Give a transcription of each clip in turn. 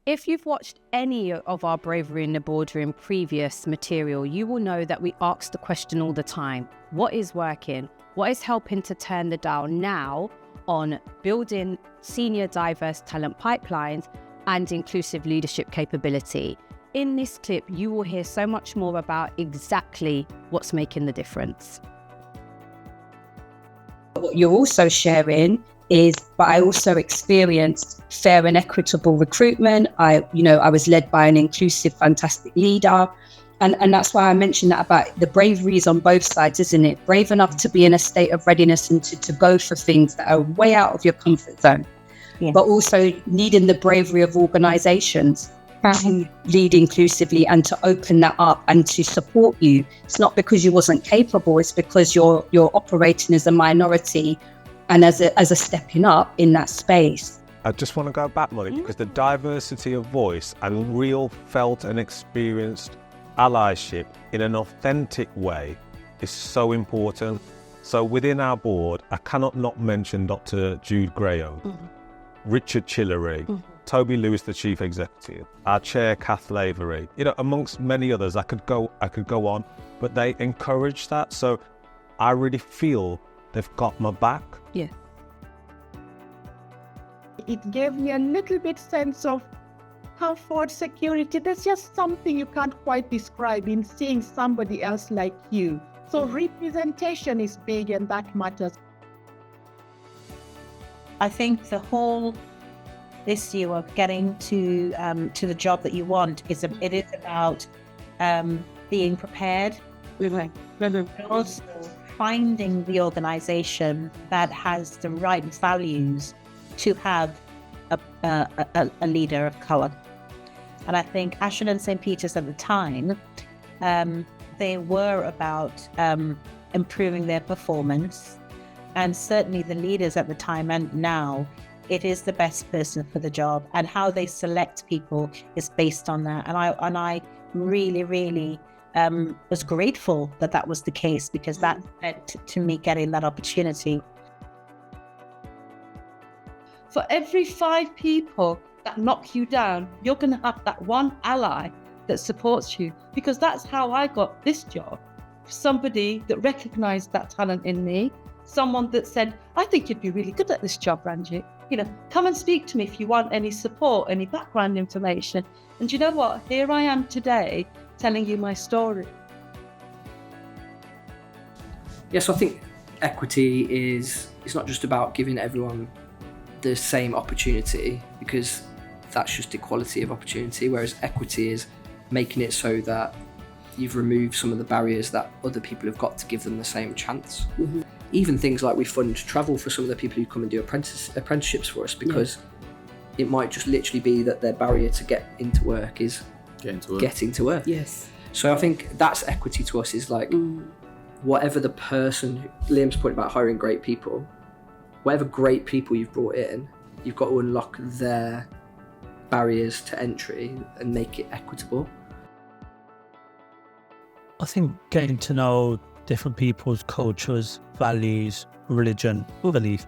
If you've watched any of our Bravery in the Boardroom previous material, you will know that we ask the question all the time: what is working? What is helping to turn the dial now on building senior diverse talent pipelines and inclusive leadership capability? In this clip, you will hear so much more about exactly what's making the difference. What you're also sharing is, but I also experienced fair and equitable recruitment. I was led by an inclusive, fantastic leader. And that's why I mentioned that about the bravery is on both sides, isn't it? Brave enough to be in a state of readiness and to go for things that are way out of your comfort zone, but also needing the bravery of organizations to lead inclusively and to open that up and to support you. It's not because you wasn't capable, it's because you're operating as a minority and as a stepping up in that space. I just want to go back, Molly, because the diversity of voice and real felt and experienced allyship in an authentic way is so important. So within our board, I cannot not mention Dr. Jude Graham, Richard Chillery, Toby Lewis, the Chief Executive, our Chair, Kath Lavery, amongst many others. I could go on, but they encourage that. So I really feel they've got my back. Yeah. It gave me a little bit sense of comfort, security. There's just something you can't quite describe in seeing somebody else like you. So representation is big, and that matters. I think the whole issue of getting to the job that you want is about being prepared, and also finding the organization that has the right values to have a leader of color. And I think Ashton and St. Peter's at the time, they were about improving their performance, and certainly the leaders at the time and now, it is the best person for the job, and how they select people is based on that. And I really, really was grateful that was the case, because that led to me getting that opportunity. For every 5 people that knock you down, you're going to have that one ally that supports you, because that's how I got this job. Somebody that recognized that talent in me, someone that said, I think you'd be really good at this job, Ranjit. Come and speak to me if you want any support, any background information. And you know what? Here I am today telling you my story. Yes, I think equity is not just about giving everyone the same opportunity, because that's just equality of opportunity, whereas equity is making it so that you've removed some of the barriers that other people have got to give them the same chance. Even things like we fund travel for some of the people who come and do apprenticeships for us, because it might just literally be that their barrier to get into work is getting to work. Yes. So I think that's equity to us, is like whatever the person, Liam's point about hiring great people, whatever great people you've brought in, you've got to unlock their barriers to entry and make it equitable. I think getting to know different people's cultures, values, religion, or belief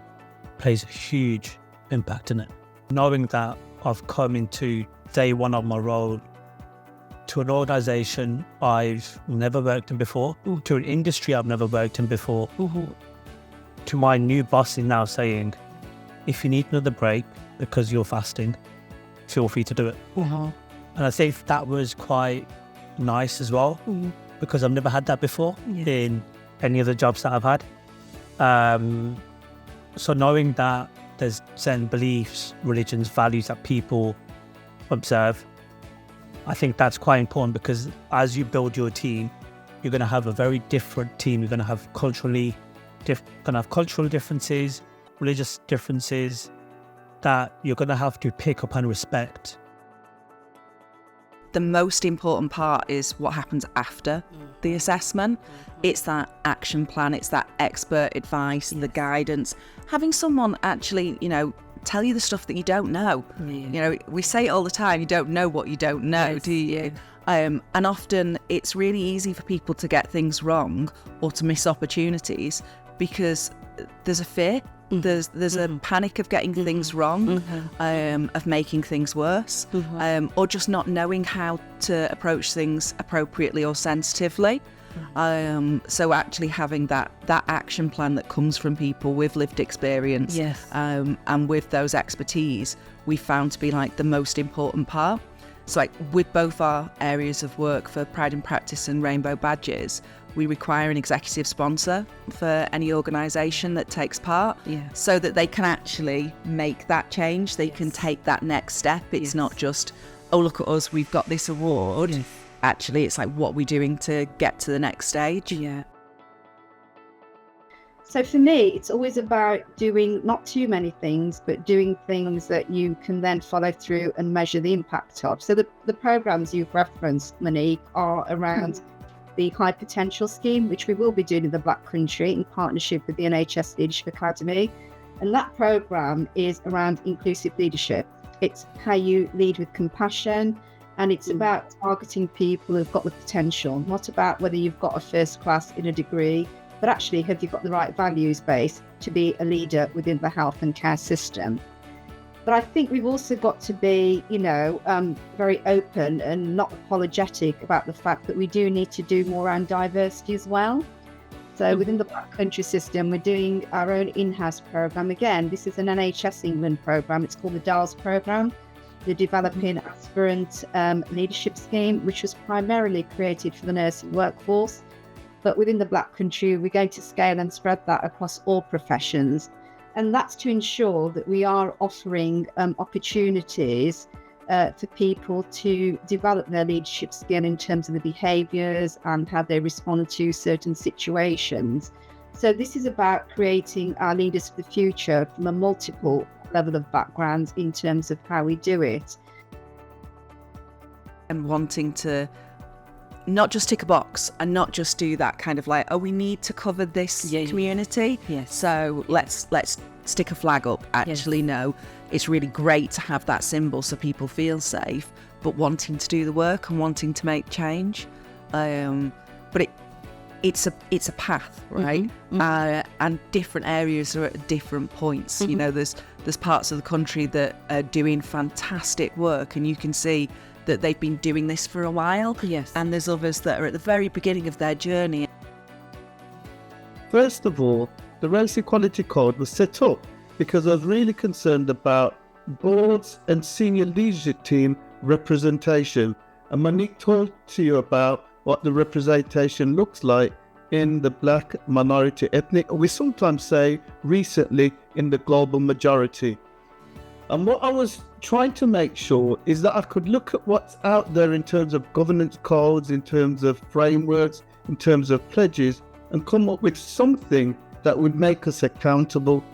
plays a huge impact in it. Knowing that I've come into day one of my role to an organisation I've never worked in before, to an industry I've never worked in before, to my new boss is now saying, if you need another break because you're fasting, feel free to do it. And I think that was quite nice as well, because I've never had that before in any of the jobs that I've had. So knowing that there's certain beliefs, religions, values that people observe, I think that's quite important, because as you build your team, you're going to have a very different team. You're going to have cultural differences, religious differences that you're going to have to pick up and respect. The most important part is what happens after the assessment. It's that action plan, it's that expert advice, the guidance, having someone actually, tell you the stuff that you don't know. We say it all the time, you don't know what you don't know, do you? And often it's really easy for people to get things wrong or to miss opportunities because there's a fear There's a panic of getting things wrong, of making things worse, or just not knowing how to approach things appropriately or sensitively. So actually having that action plan that comes from people with lived experience, and with those expertise, we found to be like the most important part. So like with both our areas of work for Pride in Practice and Rainbow Badges, we require an executive sponsor for any organisation that takes part, so that they can actually make that change. They can take that next step. It's not just, oh, look at us, we've got this award. Actually, it's like, what we're doing to get to the next stage. So for me, it's always about doing not too many things, but doing things that you can then follow through and measure the impact of. So the programs you've referenced, Monique, are around the High Potential Scheme, which we will be doing in the Black Country in partnership with the NHS Leadership Academy. And that program is around inclusive leadership. It's how you lead with compassion, and it's about targeting people who've got the potential, not about whether you've got a first class in a degree, but actually have you got the right values base to be a leader within the health and care system. But I think we've also got to be, very open and not apologetic about the fact that we do need to do more around diversity as well. So within the Black Country system, we're doing our own in-house program. Again, this is an NHS England program. It's called the DARS program, the Developing Aspirant Leadership Scheme, which was primarily created for the nursing workforce. But within the Black Country, we're going to scale and spread that across all professions. And that's to ensure that we are offering opportunities for people to develop their leadership skill in terms of the behaviours and how they respond to certain situations. So this is about creating our leaders for the future from a multiple level of backgrounds in terms of how we do it. And wanting to not just tick a box and not just do that kind of like, oh, we need to cover this community. So let's stick a flag up. Actually, no, it's really great to have that symbol so people feel safe, but wanting to do the work and wanting to make change. But it's a path, right? And different areas are at different points. There's parts of the country that are doing fantastic work, and you can see that they've been doing this for a while. And there's others that are at the very beginning of their journey. First of all, the Race Equality Code was set up because I was really concerned about boards and senior leadership team representation. And Monique talked to you about what the representation looks like in the Black minority ethnic, or we sometimes say recently in the global majority. And what I was trying to make sure is that I could look at what's out there in terms of governance codes, in terms of frameworks, in terms of pledges, and come up with something that would make us accountable